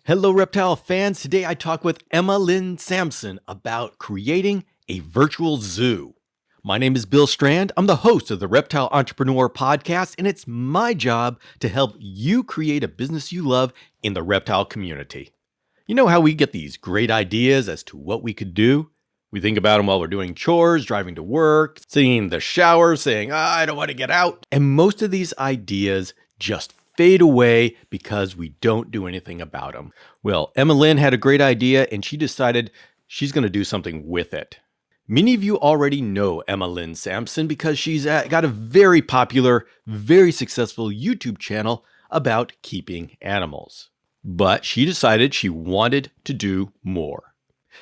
Hello, reptile fans. Today I talk with Lynne Sampson about creating a virtual zoo. My name is Bill Strand. I'm the host of the Reptile Entrepreneur Podcast, and it's my job to help you create a business you love in the reptile community. You know how we get these great ideas as to what we could do? We think about them while we're doing chores, driving to work, sitting in the shower, saying, I don't want to get out. And most of these ideas just fade away because we don't do anything about them. Well, Lynne had a great idea and she decided she's going to do something with it. Many of you already know Lynne Sampson because she's got a very popular, very successful YouTube channel about keeping animals. But she decided she wanted to do more.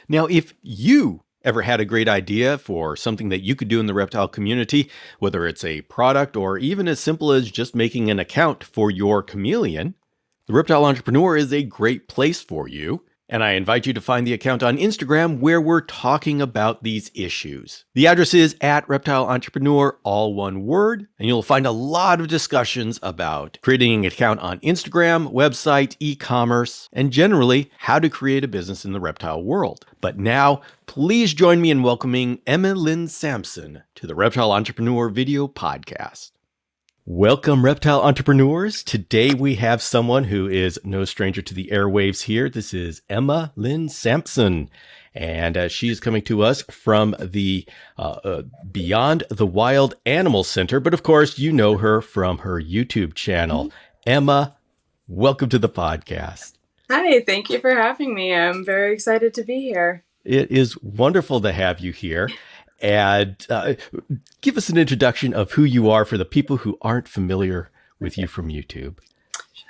Now, if you ever had a great idea for something that you could do in the reptile community, whether it's a product or even as simple as just making an account for your chameleon, the Reptile Entrepreneur is a great place for you. And I invite you to find the account on Instagram where we're talking about these issues. The address is @Reptile Entrepreneur, all one word, and you'll find a lot of discussions about creating an account on Instagram, website, e-commerce, and generally how to create a business in the reptile world. But now, please join me in welcoming Lynne Sampson to the Reptile Entrepreneur video podcast. Welcome, reptile entrepreneurs. Today we have someone who is no stranger to the airwaves here. This is Lynne Sampson, and she is coming to us from the Beyond the Wild Animal Center. But of course, you know her from her YouTube channel. Emma, welcome to the podcast. Hi, thank you for having me. I'm very excited to be here. It is wonderful to have you here. And give us an introduction of who you are for the people who aren't familiar with you from YouTube.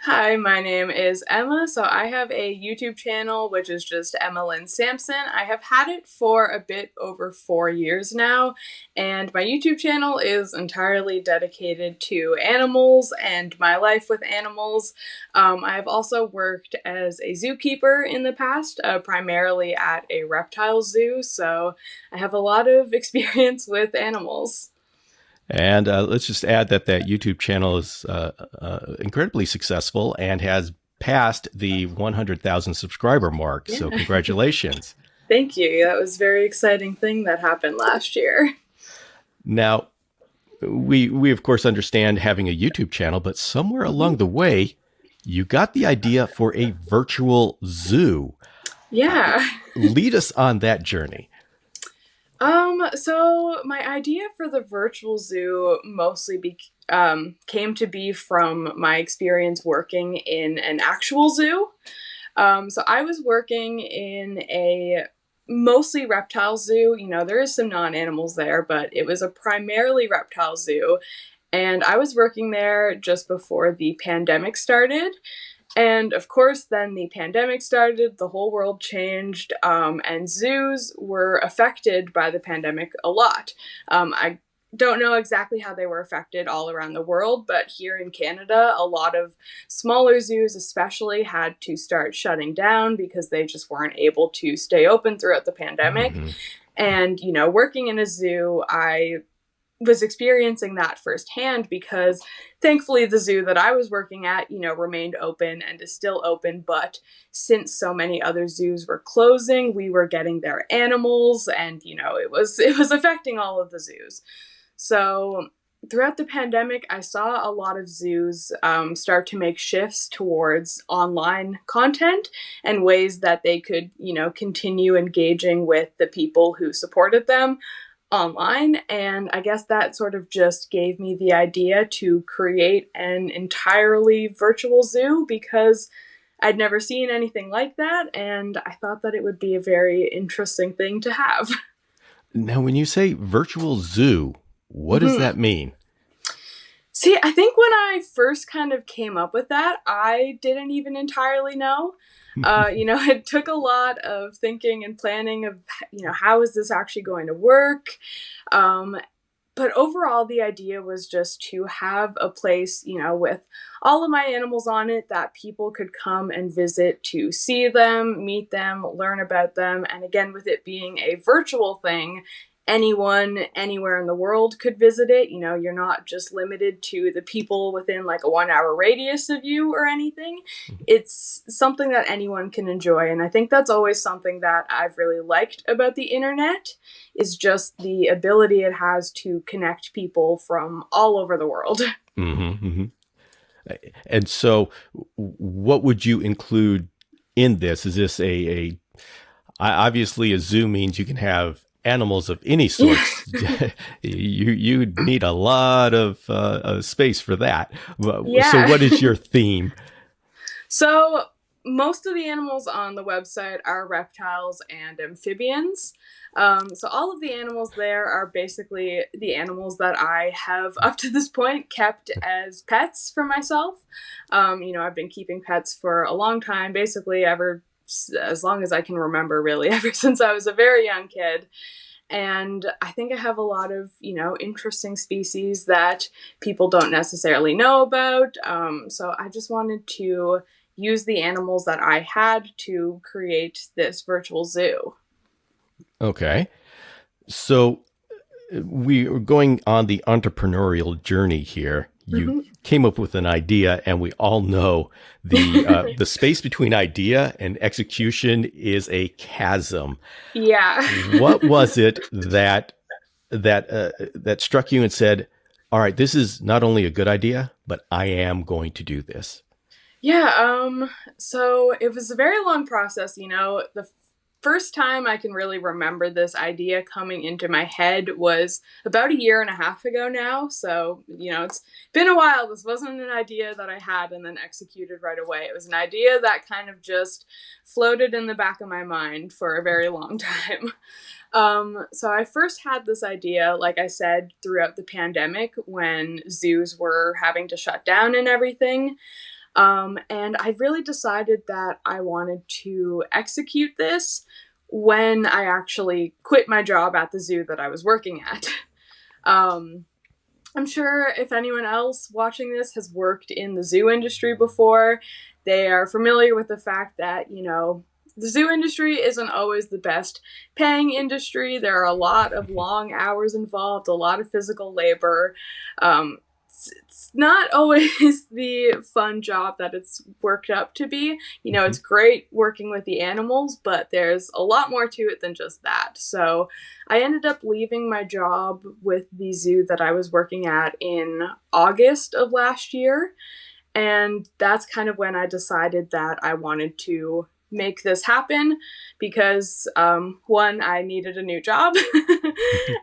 Hi, my name is Emma. So I have a YouTube channel, which is just Lynne Sampson. I have had it for a bit over 4 years now, and my YouTube channel is entirely dedicated to animals and my life with animals. I have also worked as a zookeeper in the past, primarily at a reptile zoo, so I have a lot of experience with animals. And let's just add that YouTube channel is incredibly successful and has passed the 100,000 subscriber mark. Yeah. So congratulations. Thank you. That was a very exciting thing that happened last year. Now, we of course understand having a YouTube channel, but somewhere along the way, you got the idea for a virtual zoo. Yeah. Lead us on that journey. So my idea for the virtual zoo mostly came to be from my experience working in an actual zoo. So I was working in a mostly reptile zoo. You know, there is some non-animals there, but it was a primarily reptile zoo. And I was working there just before the pandemic started. And of course, then the pandemic started, the whole world changed, and zoos were affected by the pandemic a lot. I don't know exactly how they were affected all around the world, but here in Canada, a lot of smaller zoos especially had to start shutting down because they just weren't able to stay open throughout the pandemic. Mm-hmm. And, you know, working in a zoo, I was experiencing that firsthand because thankfully the zoo that I was working at, you know, remained open and is still open. But since so many other zoos were closing, we were getting their animals and, you know, it was affecting all of the zoos. So throughout the pandemic, I saw a lot of zoos start to make shifts towards online content and ways that they could, you know, continue engaging with the people who supported them online. And I guess that sort of just gave me the idea to create an entirely virtual zoo because I'd never seen anything like that. And I thought that it would be a very interesting thing to have. Now, when you say virtual zoo, what does that mean? See, I think when I first kind of came up with that, I didn't even entirely know. You know, it took a lot of thinking and planning of, you know, how is this actually going to work? But overall, the idea was just to have a place, you know, with all of my animals on it that people could come and visit to see them, meet them, learn about them. And again, with it being a virtual thing, anyone anywhere in the world could visit it. You know, you're not just limited to the people within like a 1 hour radius of you or anything. It's something that anyone can enjoy. And I think that's always something that I've really liked about the internet, is just the ability it has to connect people from all over the world. Mm-hmm, mm-hmm. And so, what would you include in this? Is this obviously a zoo means you can have animals of any sorts. you need a lot of space for that. Yeah. So, what is your theme? So most of the animals on the website are reptiles and amphibians. So all of the animals there are basically the animals that I have up to this point kept as pets for myself. You know, I've been keeping pets for a long time, basically as long as I can remember, really, ever since I was a very young kid. And I think I have a lot of, you know, interesting species that people don't necessarily know about. So I just wanted to use the animals that I had to create this virtual zoo. Okay. So, we are going on the entrepreneurial journey here. You came up with an idea, and we all know the space between idea and execution is a chasm. Yeah. What was it that struck you and said, "All right, this is not only a good idea, but I am going to do this"? Yeah, so it was a very long process, you know. The first time I can really remember this idea coming into my head was about a year and a half ago now. So, you know, it's been a while. This wasn't an idea that I had and then executed right away. It was an idea that kind of just floated in the back of my mind for a very long time. So I first had this idea, like I said, throughout the pandemic when zoos were having to shut down and everything. And I really decided that I wanted to execute this when I actually quit my job at the zoo that I was working at. Um, I'm sure if anyone else watching this has worked in the zoo industry before, they are familiar with the fact that, you know, the zoo industry isn't always the best paying industry. There are a lot of long hours involved, a lot of physical labor. It's not always the fun job that it's worked up to be. You know, it's great working with the animals, but there's a lot more to it than just that. So I ended up leaving my job with the zoo that I was working at in August of last year. And that's kind of when I decided that I wanted to make this happen because one, I needed a new job,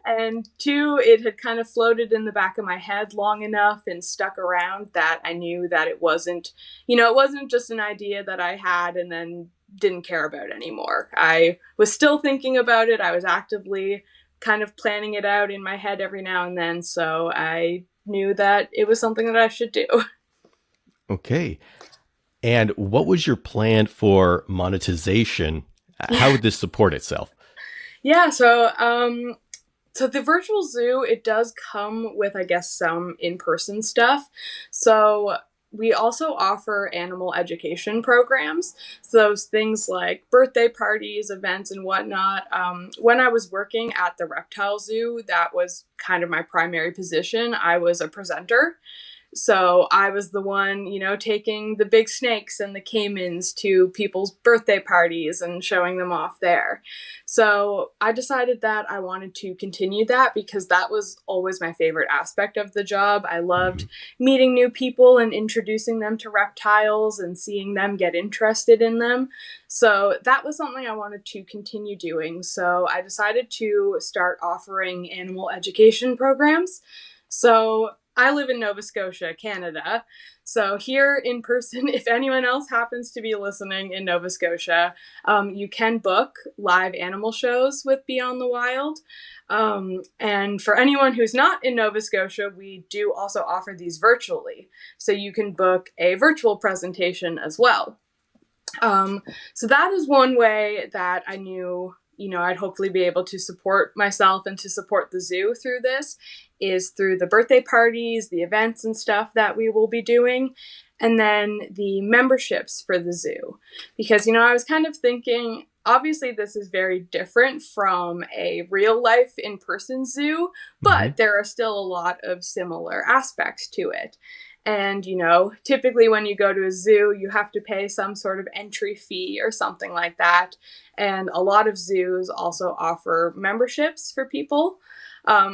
and two, it had kind of floated in the back of my head long enough and stuck around that I knew that it wasn't, you know, it wasn't just an idea that I had and then didn't care about anymore. I was still thinking about it. I was actively kind of planning it out in my head every now and then, so I knew that it was something that I should do. Okay. And what was your plan for monetization? How would this support itself? Yeah, so the virtual zoo, it does come with, I guess, some in-person stuff. So we also offer animal education programs. So those things like birthday parties, events, and whatnot. When I was working at the reptile zoo, that was kind of my primary position. I was a presenter. So I was the one, you know, taking the big snakes and the caimans to people's birthday parties and showing them off there. So I decided that I wanted to continue that because that was always my favorite aspect of the job. I loved meeting new people and introducing them to reptiles and seeing them get interested in them. So that was something I wanted to continue doing. So I decided to start offering animal education programs. So I live in Nova Scotia, Canada. So here in person, if anyone else happens to be listening in Nova Scotia, you can book live animal shows with Beyond the Wild. And for anyone who's not in Nova Scotia, we do also offer these virtually. So you can book a virtual presentation as well. So that is one way that I knew, you know, I'd hopefully be able to support myself and to support the zoo through this, is through the birthday parties, the events and stuff that we will be doing, and then the memberships for the zoo. Because, you know, I was kind of thinking, obviously this is very different from a real life in-person zoo, Hmm. but there are still a lot of similar aspects to it. And, typically when you go to a zoo, you have to pay some sort of entry fee or something like that. And a lot of zoos also offer memberships for people.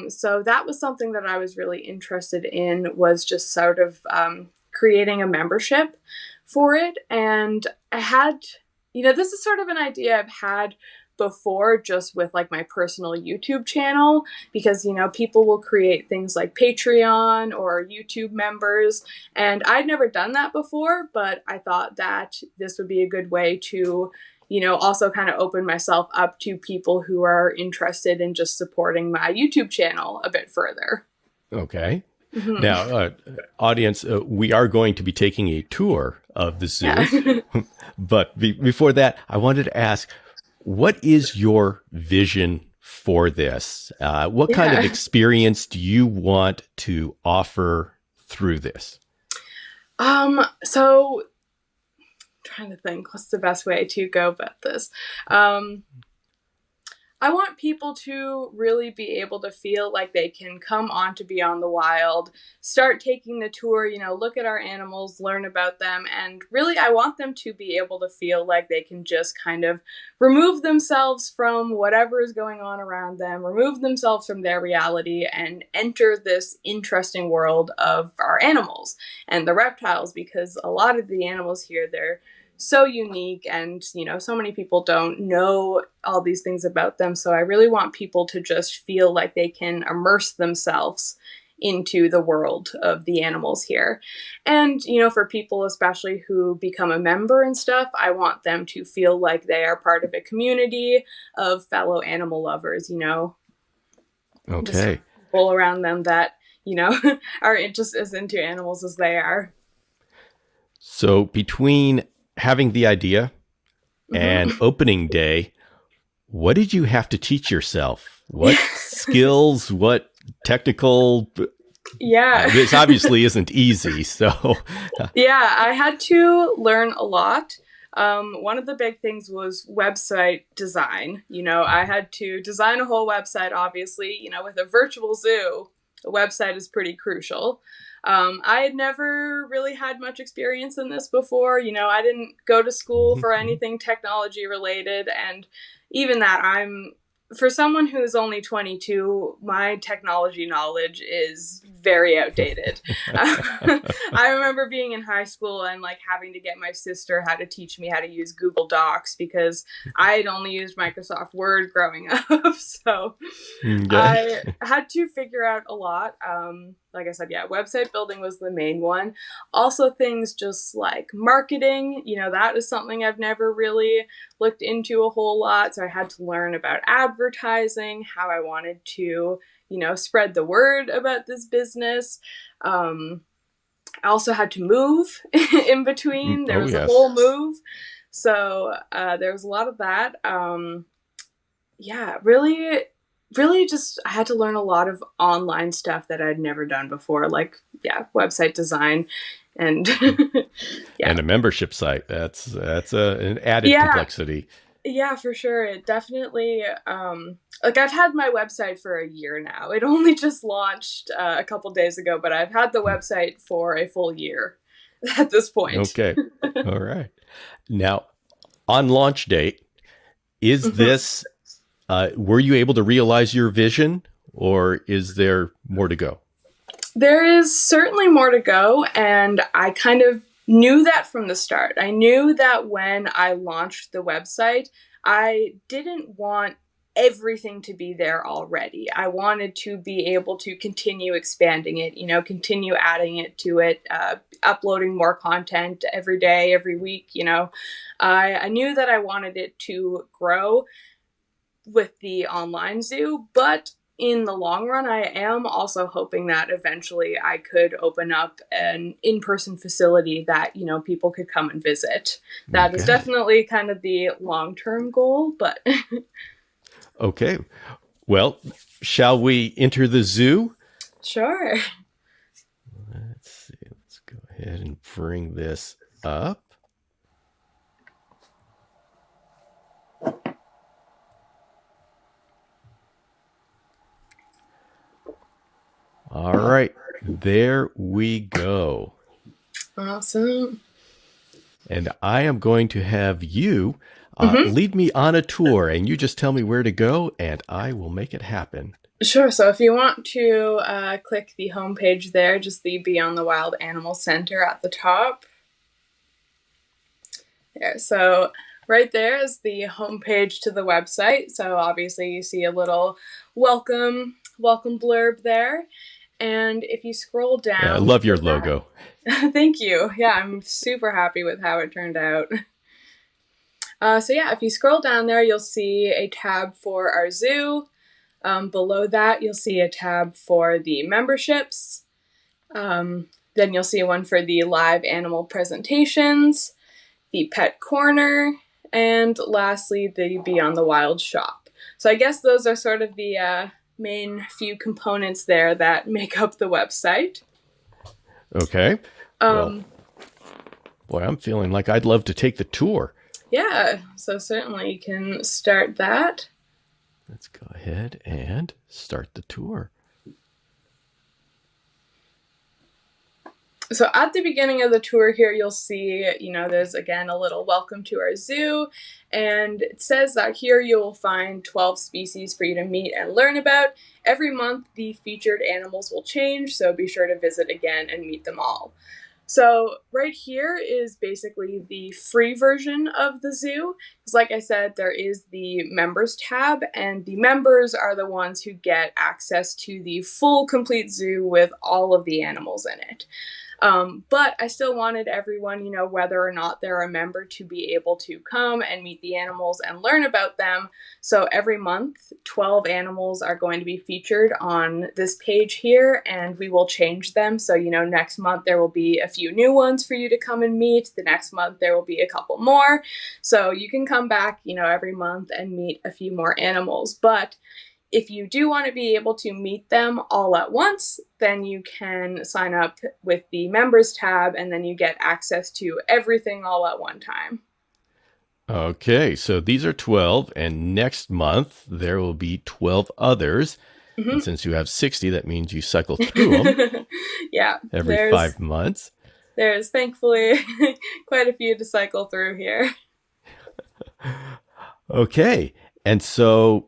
So that was something that I was really interested in, was just sort of creating a membership for it. And I had, this is sort of an idea I've had before, just with like my personal YouTube channel, because people will create things like Patreon or YouTube members, and I'd never done that before, but I thought that this would be a good way to also kind of open myself up to people who are interested in just supporting my YouTube channel a bit further. Okay. Hmm. Now, audience, we are going to be taking a tour of the Yeah. zoo. But before that, I wanted to ask, what is your vision for this? What kind of Yeah. experience do you want to offer through this? So trying to think what's the best way to go about this. I want people to really be able to feel like they can come on to Beyond the Wild, start taking the tour, look at our animals, learn about them. And really, I want them to be able to feel like they can just kind of remove themselves from whatever is going on around them, remove themselves from their reality, and enter this interesting world of our animals and the reptiles, because a lot of the animals here, they're so unique, and so many people don't know all these things about them. So I really want people to just feel like they can immerse themselves into the world of the animals here. And for people especially who become a member and stuff, I want them to feel like they are part of a community of fellow animal lovers, just Okay. people around them that are just as into animals as they are. So between having the idea and Hmm. opening day, what did you have to teach yourself? What skills, what technical, Yeah. this obviously isn't easy. So, Yeah, I had to learn a lot. One of the big things was website design. I had to design a whole website, obviously. With a virtual zoo, a website is pretty crucial. I had never really had much experience in this before. I didn't go to school for anything technology related. And even that, for someone who's only 22, my technology knowledge is very outdated. I remember being in high school and like having to get my sister how to teach me how to use Google Docs, because I had only used Microsoft Word growing up. So okay. I had to figure out a lot. Like I said, yeah, website building was the main one. Also, things just like marketing, that is something I've never really looked into a whole lot. So I had to learn about advertising, how I wanted to, spread the word about this business. I also had to move in between. There Oh, was a yes. whole move. So there was a lot of that. Yeah, really, really just I had to learn a lot of online stuff that I'd never done before, like, yeah, website design and And yeah. a membership site. That's an added Yeah, complexity. yeah, for sure. It definitely, like I've had my website for a year now. It only just launched a couple days ago, but I've had the website for a full year at this point. Okay. All right. Now, on launch date, is Mhm. this, were you able to realize your vision, or is there more to go? There is certainly more to go, and I kind of knew that from the start. I knew that when I launched the website, I didn't want everything to be there already. I wanted to be able to continue expanding it, continue adding it to it, uploading more content every day, every week. I knew that I wanted it to grow with the online zoo, but in the long run, I am also hoping that eventually I could open up an in-person facility that, people could come and visit. That is Okay. definitely kind of the long-term goal, but Okay. Well, shall we enter the zoo? sure. Let's see. Let's go ahead and bring this up. there we go. Awesome. And I am going to have you lead me on a tour, and you just tell me where to go, and I will make it happen. Sure. So if you want to click the homepage there, just the Beyond the Wild Animal Center at the top. There. So right there is the homepage to the website. So obviously you see a little welcome blurb there. And if you scroll down... Yeah, I love your logo. Thank you. Yeah, I'm super happy with how it turned out. So yeah, if you scroll down there, you'll see a tab for our zoo. Below that, you'll see a tab for the memberships. Then you'll see one for the live animal presentations, the pet corner, and lastly, the Beyond the Wild shop. So I guess those are sort of the main few components there that make up the website. Okay. Well, boy, I'm feeling like I'd love to take the tour. Yeah, so certainly you can start that. Let's go ahead and start the tour. So at the beginning of the tour here, you'll see, there's again a little welcome to our zoo. And it says that here you will find 12 species for you to meet and learn about. Every month, the featured animals will change, so be sure to visit again and meet them all. So right here is basically the free version of the zoo. Because like I said, there is the members tab, and the members are the ones who get access to the full complete zoo with all of the animals in it. But I still wanted everyone, whether or not they're a member, to be able to come and meet the animals and learn about them. So every month, 12 animals are going to be featured on this page here, and we will change them. So, next month there will be a few new ones for you to come and meet. The next month there will be a couple more. So you can come back, every month and meet a few more animals. But if you do want to be able to meet them all at once, then you can sign up with the members tab, and then you get access to everything all at one time. Okay, so these are 12, and next month there will be 12 others. Mm-hmm. And since you have 60, that means you cycle through them yeah, every 5 months. There's thankfully quite a few to cycle through here. Okay, and so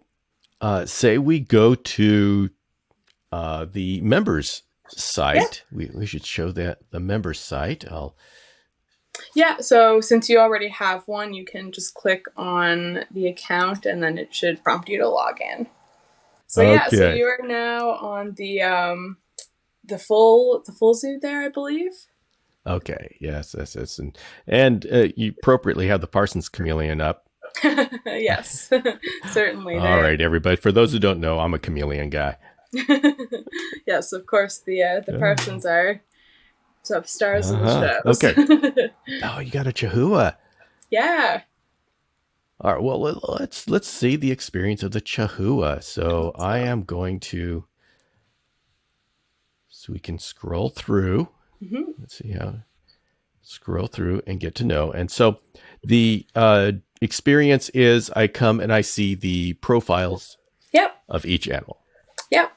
say we go to the members site. Yeah. We should show that the members site. Yeah, so since you already have one, you can just click on the account and then it should prompt you to log in. So okay. Yeah, so you are now on the full zoo there, I believe. Okay, yes, and you appropriately have the Parsons chameleon up. Yes, certainly. All right, everybody. For those who don't know, I'm a chameleon guy. Yes, of course. The Parsons are top stars of the shows. Okay. Oh, you got a Chihuahua. Yeah. All right. Well, let's see the experience of the Chihuahua. So I am going to, so we can scroll through. Mm-hmm. Let's see how scroll through and get to know. And so the experience is I come and I see the profiles. Yep. Of each animal. Yep.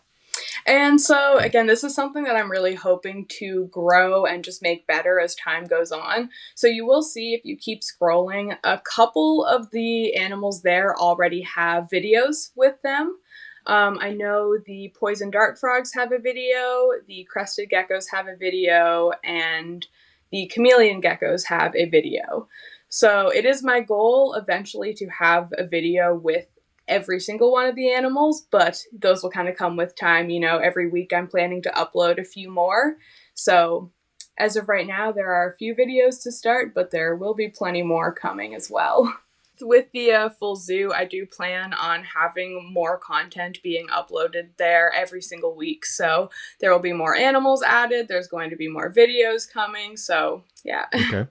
And so, again, this is something that I'm really hoping to grow and just make better as time goes on. So you will see, if you keep scrolling, a couple of the animals there already have videos with them. I know the poison dart frogs have a video, the crested geckos have a video, and the chameleon geckos have a video. So it is my goal eventually to have a video with every single one of the animals, but those will kind of come with time. Every week I'm planning to upload a few more. So as of right now, there are a few videos to start, but there will be plenty more coming as well. With the full zoo, I do plan on having more content being uploaded there every single week. So there will be more animals added. There's going to be more videos coming. So yeah. Okay.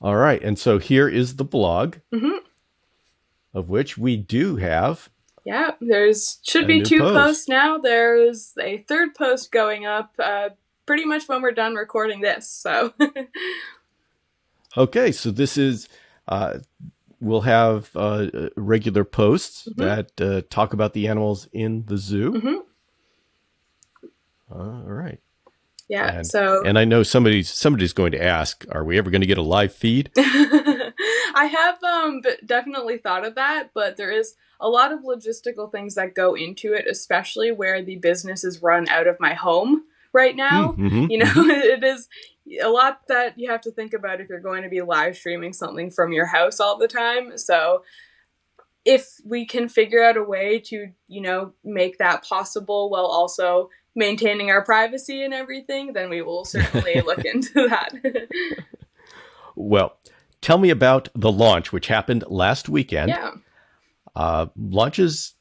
All right. And so here is the blog. Mm-hmm. Of which we do have. Yeah, should be 2 posts now. There's a third post going up pretty much when we're done recording this. So, okay, so this is we'll have regular posts mm-hmm. that talk about the animals in the zoo. Mm-hmm. All right. Yeah. And So and I know somebody's going to ask, are we ever going to get a live feed? I have definitely thought of that, but there is a lot of logistical things that go into it, especially where the business is run out of my home right now. Mm-hmm, You know, mm-hmm. it is a lot that you have to think about if you're going to be live streaming something from your house all the time. So if we can figure out a way to, make that possible while also maintaining our privacy and everything, then we will certainly look into that. Well, tell me about the launch, which happened last weekend. Yeah. Launches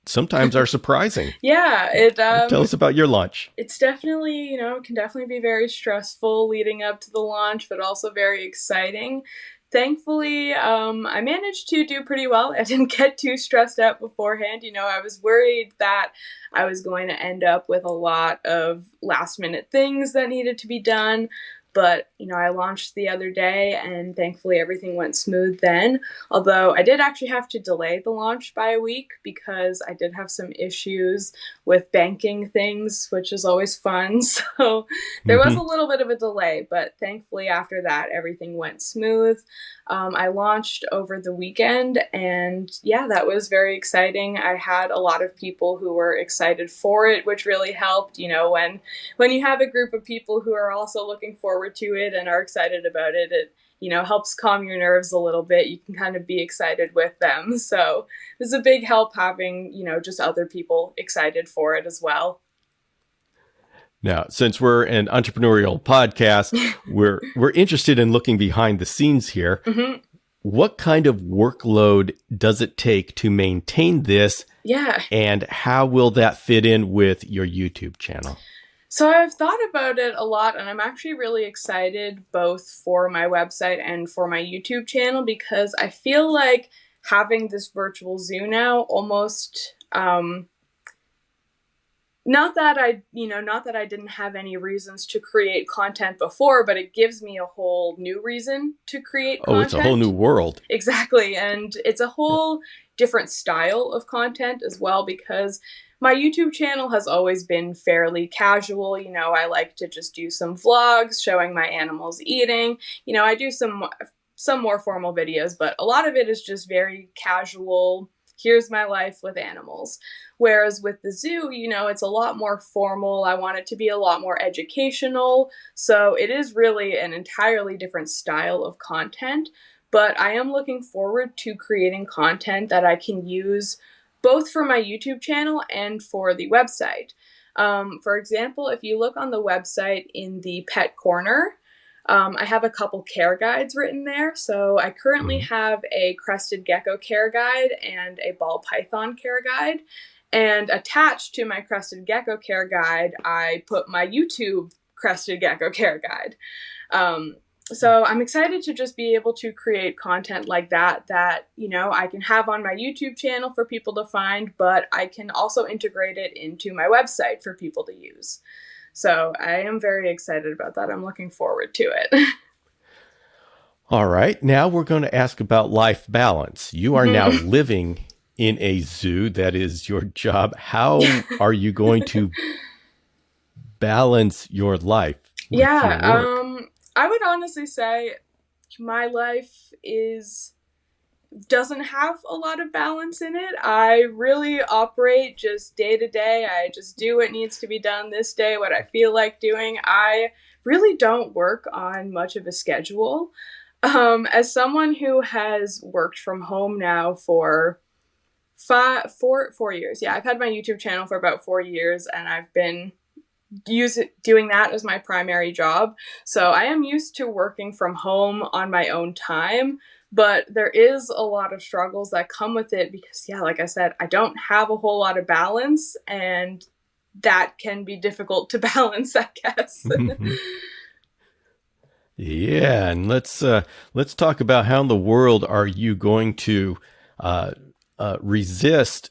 sometimes are surprising. Yeah, Tell us about your launch. it's definitely, it can definitely be very stressful leading up to the launch, but also very exciting. Thankfully, I managed to do pretty well. I didn't get too stressed out beforehand. I was worried that I was going to end up with a lot of last minute things that needed to be done. But, I launched the other day and thankfully everything went smooth then. Although I did actually have to delay the launch by a week because I did have some issues with banking things, which is always fun. So there was Mm-hmm. a little bit of a delay, but thankfully after that, everything went smooth. I launched over the weekend, and yeah, that was very exciting. I had a lot of people who were excited for it, which really helped. When you have a group of people who are also looking forward to it and are excited about it, it helps calm your nerves a little bit. You can kind of be excited with them. So it was a big help having, just other people excited for it as well. Now, since we're an entrepreneurial podcast, we're interested in looking behind the scenes here. Mm-hmm. What kind of workload does it take to maintain this? Yeah. And how will that fit in with your YouTube channel? So I've thought about it a lot, and I'm actually really excited both for my website and for my YouTube channel because I feel like having this virtual zoo now almost not that I didn't have any reasons to create content before, but it gives me a whole new reason to create content. Oh, it's a whole new world. Exactly. And it's a whole different style of content as well because my YouTube channel has always been fairly casual. I like to just do some vlogs showing my animals eating. I do some more formal videos, but a lot of it is just very casual. Here's my life with animals. Whereas with the zoo, it's a lot more formal. I want it to be a lot more educational. So it is really an entirely different style of content. But I am looking forward to creating content that I can use both for my YouTube channel and for the website. For example, if you look on the website in the pet corner, I have a couple care guides written there. So I currently have a crested gecko care guide and a ball python care guide. And attached to my crested gecko care guide, I put my YouTube crested gecko care guide. So I'm excited to just be able to create content like that, I can have on my YouTube channel for people to find, but I can also integrate it into my website for people to use. So I am very excited about that. I'm looking forward to it. All right. Now we're going to ask about life balance. You are now living in a zoo. That is your job. How are you going to balance your life with your work? I would honestly say my life doesn't have a lot of balance in it. I really operate just day to day. I just do what needs to be done this day, what I feel like doing. I really don't work on much of a schedule. As someone who has worked from home now for 4 years. Yeah, I've had my YouTube channel for about 4 years, and I've been doing that as my primary job. So I am used to working from home on my own time, but there is a lot of struggles that come with it because, yeah, like I said, I don't have a whole lot of balance, and that can be difficult to balance, I guess. Yeah, and let's talk about how in the world are you going to resist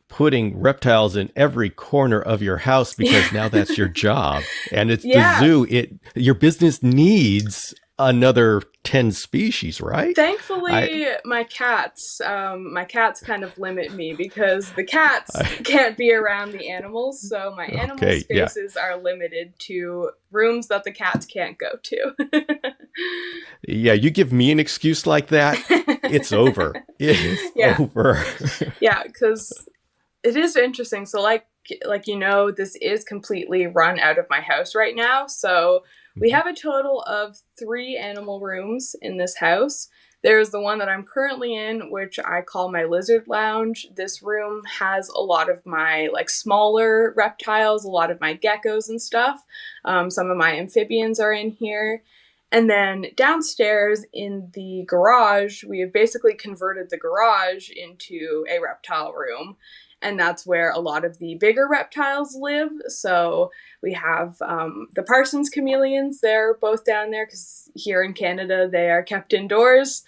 putting reptiles in every corner of your house because now that's your job, and it's the zoo. Your business needs another 10 species, right? Thankfully, my cats kind of limit me because the cats can't be around the animals. So my animal Okay, yeah. spaces are limited to rooms that the cats can't go to. Yeah, you give me an excuse like that, it's over. It is over. Yeah, because it is interesting. So this is completely run out of my house right now. So we have a total of 3 animal rooms in this house. There's the one that I'm currently in, which I call my lizard lounge. This room has a lot of my smaller reptiles, a lot of my geckos and stuff. Some of my amphibians are in here. And then downstairs in the garage, we have basically converted the garage into a reptile room. And that's where a lot of the bigger reptiles live. So we have the Parsons chameleons. They're both down there because here in Canada, they are kept indoors.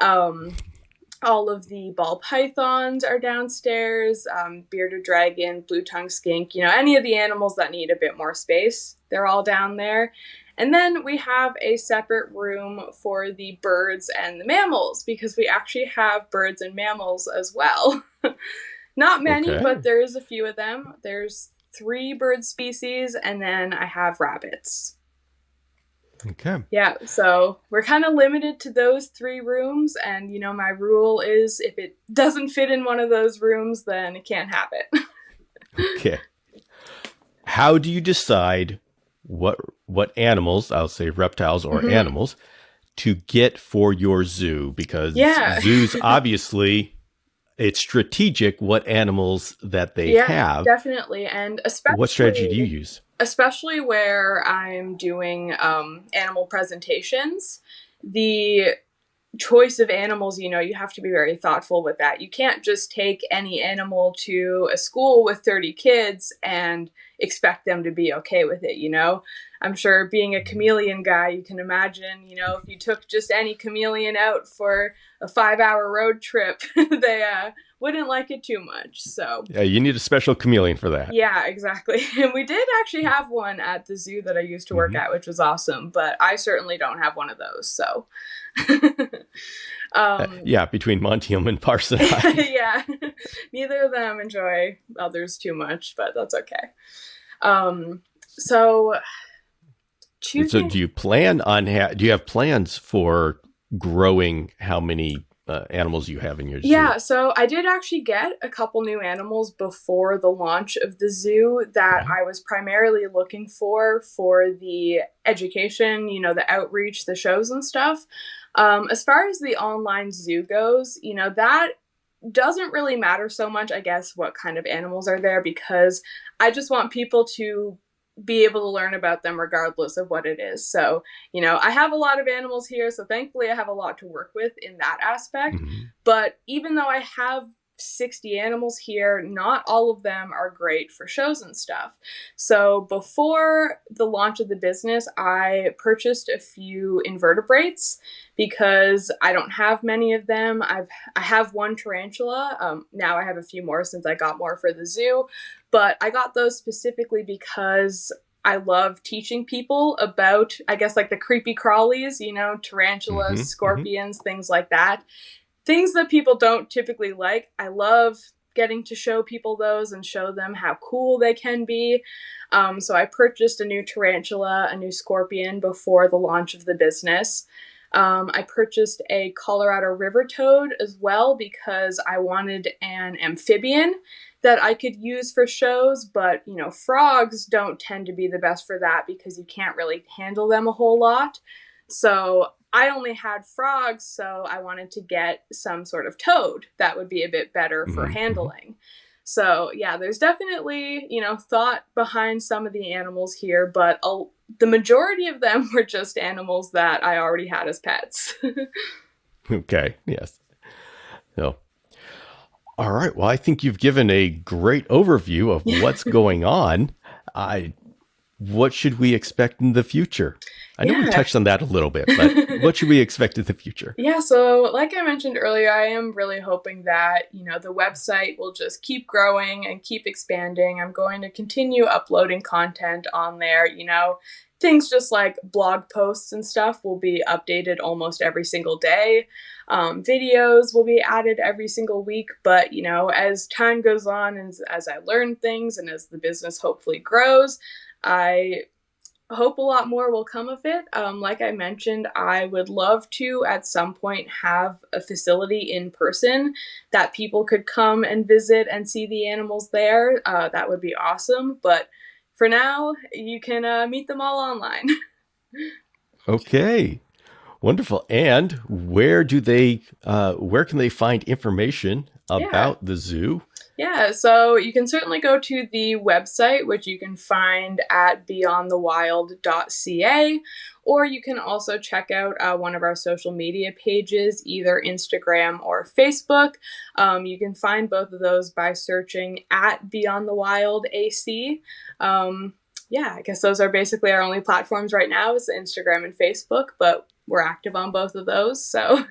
All of the ball pythons are downstairs, bearded dragon, blue-tongued skink, any of the animals that need a bit more space, they're all down there. And then we have a separate room for the birds and the mammals because we actually have birds and mammals as well. Not many, but there is a few of them. There's 3 bird species, and then I have rabbits. Okay. Yeah, so we're kind of limited to those 3 rooms, and my rule is if it doesn't fit in one of those rooms, then it can't have it. Okay. How do you decide what animals, I'll say reptiles or animals, to get for your zoo? Because zoos obviously, it's strategic what animals that they have. Definitely. And especially, what strategy do you use? Especially where I'm doing animal presentations, the choice of animals, you have to be very thoughtful with that. You can't just take any animal to a school with 30 kids and expect them to be okay with it, I'm sure being a chameleon guy, you can imagine, if you took just any chameleon out for a 5-hour road trip, they wouldn't like it too much. So yeah, you need a special chameleon for that. Yeah, exactly. And we did actually have one at the zoo that I used to work at, which was awesome, but I certainly don't have one of those. So between Montium and Parson. Yeah, neither of them enjoy others too much, but that's okay. So do you plan on do you have plans for growing how many animals you have in your zoo? Yeah, so I did actually get a couple new animals before the launch of the zoo that I was primarily looking for the education, the outreach, the shows and stuff. As far as the online zoo goes, that doesn't really matter so much, I guess, what kind of animals are there, because I just want people to be able to learn about them regardless of what it is. So, I have a lot of animals here, so thankfully I have a lot to work with in that aspect. But even though I have 60 animals here, not all of them are great for shows and stuff. So before the launch of the business, I purchased a few invertebrates because I don't have many of them. I have one tarantula. Now I have a few more since I got more for the zoo, but I got those specifically because I love teaching people about, I guess, the creepy crawlies, tarantulas, scorpions, things like that. Things that people don't typically like. I love getting to show people those and show them how cool they can be. So I purchased a new tarantula, a new scorpion before the launch of the business. I purchased a Colorado river toad as well because I wanted an amphibian that I could use for shows, but frogs don't tend to be the best for that because you can't really handle them a whole lot. So I only had frogs, so I wanted to get some sort of toad that would be a bit better for handling. So yeah, there's definitely, thought behind some of the animals here, but the majority of them were just animals that I already had as pets. Okay, yes. So, all right, well, I think you've given a great overview of what's going on. What should we expect in the future? I know we touched on that a little bit, but what should we expect in the future? Yeah, so like I mentioned earlier, I am really hoping that, the website will just keep growing and keep expanding. I'm going to continue uploading content on there, things just like blog posts and stuff will be updated almost every single day. Videos will be added every single week, but, as time goes on and as I learn things and as the business hopefully grows, I hope a lot more will come of it. Like I mentioned, I would love to at some point have a facility in person that people could come and visit and see the animals there. That would be awesome. But for now, you can meet them all online. Okay, wonderful. And where can they find information about the zoo? Yeah, so you can certainly go to the website, which you can find at beyondthewild.ca, or you can also check out one of our social media pages, either Instagram or Facebook. You can find both of those by searching at Beyond the Wild AC. I guess those are basically our only platforms right now is Instagram and Facebook, but we're active on both of those, so.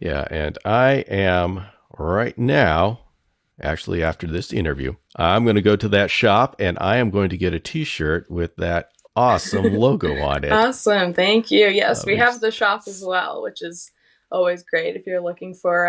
Yeah, and I am right now, actually after this interview, I'm going to go to that shop and I am going to get a t-shirt with that awesome logo on it. Awesome. Thank you. Yes, we have the shop as well, which is always great if you're looking for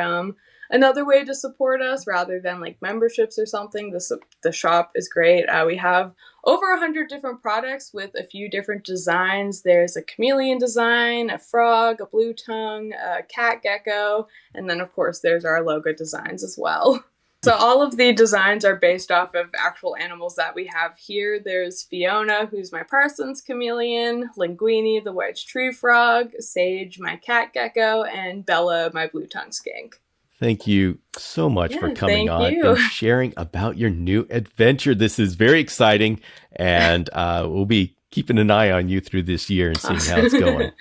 another way to support us rather than like memberships or something. The shop is great. We have over 100 different products with a few different designs. There's a chameleon design, a frog, a blue tongue, a cat gecko, and then of course there's our logo designs as well. So all of the designs are based off of actual animals that we have here. There's Fiona, who's my Parsons chameleon, Linguini, the white tree frog, Sage, my cat gecko, and Bella, my blue tongue skink. Thank you so much for coming on and sharing about your new adventure. This is very exciting, and we'll be keeping an eye on you through this year and seeing how it's going.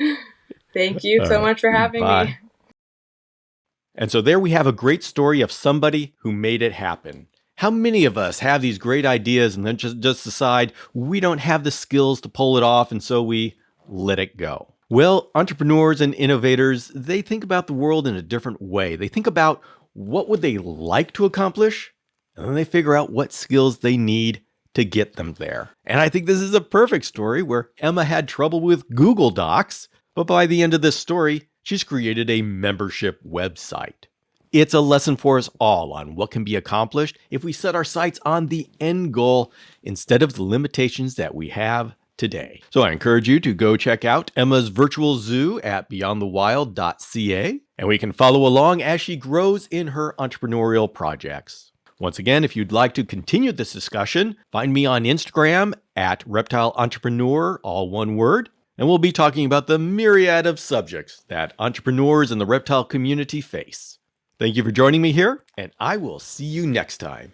Thank you so much for having me. And so there we have a great story of somebody who made it happen. How many of us have these great ideas and then just decide we don't have the skills to pull it off, and so we let it go? Well, entrepreneurs and innovators, they think about the world in a different way. They think about what would they like to accomplish, and then they figure out what skills they need to get them there. And I think this is a perfect story where Emma had trouble with Google Docs, but by the end of this story, she's created a membership website. It's a lesson for us all on what can be accomplished if we set our sights on the end goal instead of the limitations that we have today. So I encourage you to go check out Emma's virtual zoo at beyondthewild.ca, and we can follow along as she grows in her entrepreneurial projects. Once again, if you'd like to continue this discussion, find me on Instagram at Reptile Entrepreneur, all one word, and we'll be talking about the myriad of subjects that entrepreneurs in the reptile community face. Thank you for joining me here, and I will see you next time.